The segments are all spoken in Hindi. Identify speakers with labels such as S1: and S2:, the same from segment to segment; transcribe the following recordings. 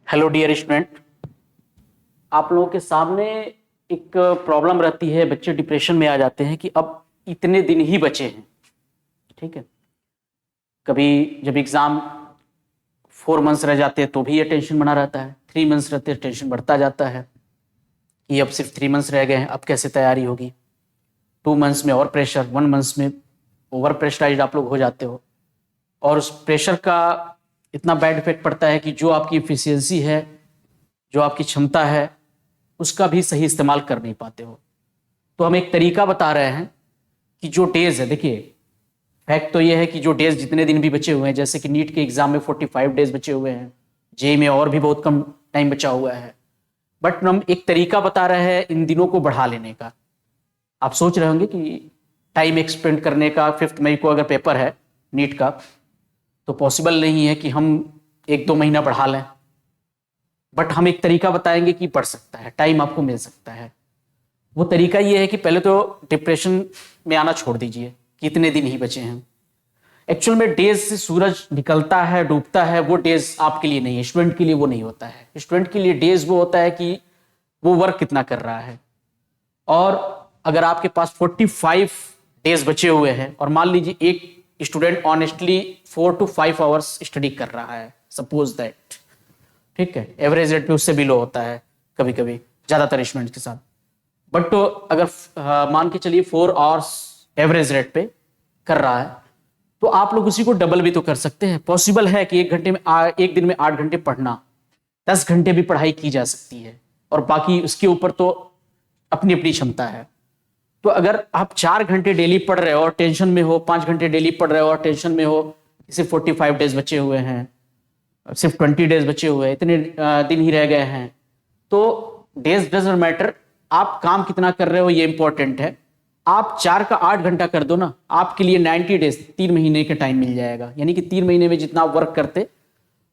S1: हेलो डियर स्टूडेंट, आप लोगों के सामने एक प्रॉब्लम रहती है। बच्चे डिप्रेशन में आ जाते हैं कि अब इतने दिन ही बचे हैं। ठीक है, कभी जब एग्ज़ाम 4 मंथ्स रह जाते हैं तो भी ये टेंशन बना रहता है, 3 मंथ्स रहते हैं टेंशन बढ़ता जाता है कि अब सिर्फ 3 मंथ्स रह गए हैं, अब कैसे तैयारी होगी। 2 मंथ्स में और प्रेशर, 1 मंथ्स में ओवर प्रेशराइज आप लोग हो जाते हो। और उस प्रेशर का इतना बैड इफेक्ट पड़ता है कि जो आपकी एफिशिएंसी है, जो आपकी क्षमता है, उसका भी सही इस्तेमाल कर नहीं पाते हो। तो हम एक तरीका बता रहे हैं कि जो डेज है, देखिए फैक्ट तो ये है कि जो डेज जितने दिन भी बचे हुए हैं, जैसे कि नीट के एग्जाम में 45 डेज बचे हुए हैं, जेई में और भी बहुत कम टाइम बचा हुआ है, बट हम एक तरीका बता रहे हैं इन दिनों को बढ़ा लेने का। आप सोच रहे होंगे कि टाइम एक्सपेंड करने का, 5 मई को अगर पेपर है नीट का, तो पॉसिबल नहीं है कि हम 1-2 महीना बढ़ा लें, बट हम एक तरीका बताएंगे कि पढ़ सकता है, टाइम आपको मिल सकता है। वो तरीका ये है कि पहले तो डिप्रेशन में आना छोड़ दीजिए कि इतने दिन ही बचे हैं। एक्चुअल में डेज से सूरज निकलता है, डूबता है, वो डेज आपके लिए नहीं है, स्टूडेंट के लिए वो नहीं होता है। स्टूडेंट के लिए डेज वो होता है कि वो वर्क कितना कर रहा है। और अगर आपके पास 45 डेज बचे हुए हैं और मान लीजिए एक student honestly 4 to 5 hours study कर रहा है, सपोज दैट, ठीक है, एवरेज रेट पे उससे भी लो होता है कभी कभी ज्यादातर स्टूडेंट्स के साथ, बट तो अगर मान के चलिए 4 आवर्स एवरेज रेट पे कर रहा है, तो आप लोग उसी को डबल भी तो कर सकते हैं। पॉसिबल है कि एक दिन में 8 घंटे पढ़ना, 10 घंटे भी पढ़ाई की जा सकती है, और बाकी उसके ऊपर तो अपनी अपनी क्षमता है। तो अगर आप 4 घंटे डेली पढ़ रहे हो और टेंशन में हो, 5 घंटे डेली पढ़ रहे हो और टेंशन में हो, सिर्फ 45 डेज बचे हुए हैं, सिर्फ 20 डेज बचे हुए हैं, इतने दिन ही रह गए हैं, तो डेज डजंट मैटर, आप काम कितना कर रहे हो ये इंपॉर्टेंट है। आप 4 का 8 घंटा कर दो ना, आपके लिए 90 डेज, 3 महीने का टाइम मिल जाएगा। यानी कि 3 महीने में जितना आप वर्क करते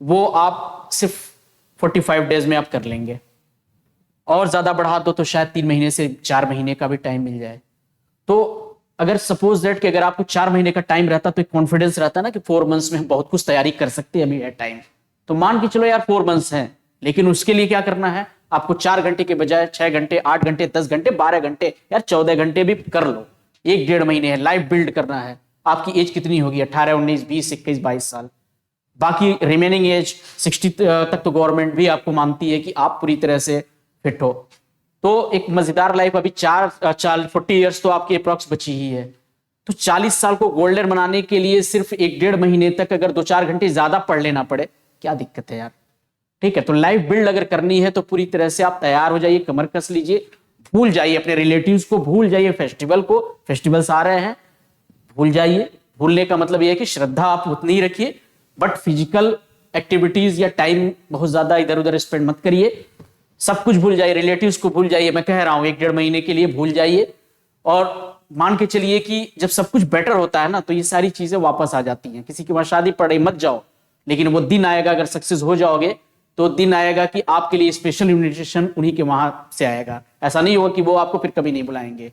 S1: वो आप सिर्फ 45 डेज में आप कर लेंगे। और ज्यादा बढ़ा दो तो शायद 3 महीने से 4 महीने का भी टाइम मिल जाए। तो अगर सपोज दैट कि अगर आपको 4 महीने का टाइम रहता तो एक कॉन्फिडेंस रहता ना कि 4 मंथ्स में हम बहुत कुछ तैयारी कर सकते हैं अभी है टाइम। तो मान के चलो यार 4 मंथ्स हैं, लेकिन उसके लिए क्या करना है, आपको 4 घंटे के बजाय 6 घंटे, 8 घंटे, 10 घंटे, 12 घंटे, यार 14 घंटे भी कर लो। 1-1.5 महीने है, लाइफ बिल्ड करना है। आपकी एज कितनी होगी? 18, 19, 20, 21, 22 साल। बाकी रिमेनिंग एज 60 तक तो गवर्नमेंट भी आपको मानती है कि आप पूरी तरह से फिट हो। तो एक मजेदार लाइफ अभी 40 ईयर्स तो आपकी अप्रॉक्स बची ही है। तो 40 साल को गोल्डन बनाने के लिए सिर्फ 1-1.5 महीने तक अगर 2-4 घंटे ज्यादा पढ़ लेना पड़े, क्या दिक्कत है यार? ठीक है, तो लाइफ बिल्ड अगर करनी है तो पूरी तरह से आप तैयार हो जाइए, कमर कस लीजिए, भूल जाइए अपने रिलेटिव्स को, भूल जाइए फेस्टिवल को, फेस्टिवल्स आ रहे हैं, भूल जाइए। भूलने का मतलब यह है कि श्रद्धा आप उतनी ही रखिए, बट फिजिकल एक्टिविटीज या टाइम बहुत ज्यादा इधर उधर स्पेंड मत करिए। सब कुछ भूल जाइए, रिलेटिव्स को भूल जाइए, मैं कह रहा हूं 1-1.5 महीने के लिए भूल जाइए। और मान के चलिए कि जब सब कुछ बेटर होता है ना, तो ये सारी चीजें वापस आ जाती हैं। किसी के वहां शादी पड़ रही मत जाओ, लेकिन वो दिन आएगा, अगर सक्सेस हो जाओगे तो दिन आएगा कि आपके लिए स्पेशल इन्विटेशन उन्हीं के वहां से आएगा। ऐसा नहीं होगा कि वो आपको फिर कभी नहीं बुलाएंगे।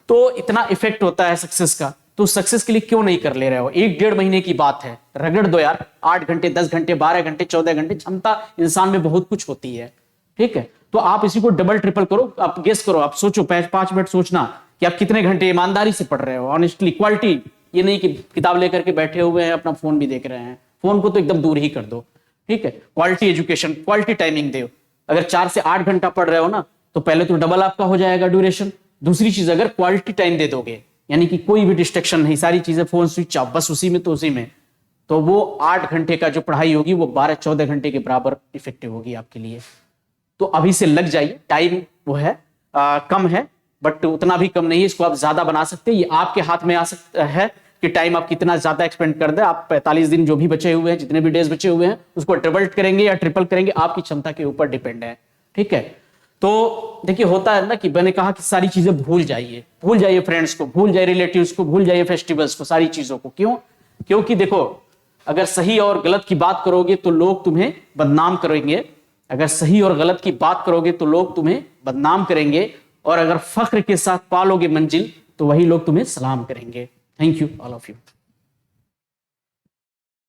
S1: तो इतना इफेक्ट होता है सक्सेस का, तो सक्सेस के लिए क्यों नहीं कर ले रहे हो? 1-1.5 महीने की बात है, रगड़ दो यार। 8 घंटे, 10 घंटे, 12 घंटे, 14 घंटे, क्षमता इंसान में बहुत कुछ होती है। ठीक है, तो आप इसी को डबल ट्रिपल करो, आप गेस करो, आप सोचो, 5 मिनट सोचना कि आप कितने घंटे ईमानदारी से पढ़ रहे हो, ऑनेस्टली, क्वालिटी। ये नहीं कि किताब लेकर के बैठे हुए हैं, अपना फोन भी देख रहे हैं। फोन को तो एकदम दूर ही कर दो। ठीक है, क्वालिटी एजुकेशन, क्वालिटी टाइमिंग दो। अगर 4 से 8 घंटा पढ़ रहे हो ना, तो पहले तो डबल आपका हो जाएगा ड्यूरेशन। दूसरी चीज, अगर क्वालिटी टाइम दे दोगे, यानी कि कोई भी डिस्ट्रक्शन नहीं, सारी चीजें फोन स्विच ऑफ, बस उसी में तो उसी में, तो वो 8 घंटे का जो पढ़ाई होगी वो 12-14 घंटे के बराबर इफेक्टिव होगी आपके लिए। तो अभी से लग जाइए। टाइम वो है कम है, बट उतना भी कम नहीं है, इसको आप ज्यादा बना सकते हैं। ये आपके हाथ में आ सकता है कि टाइम आप कितना ज्यादा एक्सपेंड कर दे। आप 45 दिन जो भी बचे हुए हैं, जितने भी डेज बचे हुए हैं, उसको डबल करेंगे या ट्रिपल करेंगे, आपकी क्षमता के ऊपर डिपेंड है। ठीक है, तो देखिए होता है ना कि मैंने कहा कि सारी चीजें भूल जाइए, भूल जाइए फ्रेंड्स को, भूल जाइए रिलेटिव्स को, भूल जाइए फेस्टिवल्स को, सारी चीजों को। क्यों? क्योंकि देखो, अगर सही और गलत की बात करोगे तो लोग तुम्हें बदनाम करेंगे। अगर सही और गलत की बात करोगे तो लोग तुम्हें बदनाम करेंगे, और अगर फख्र के साथ पालोगे मंजिल तो वही लोग तुम्हें सलाम करेंगे। Thank you all of you.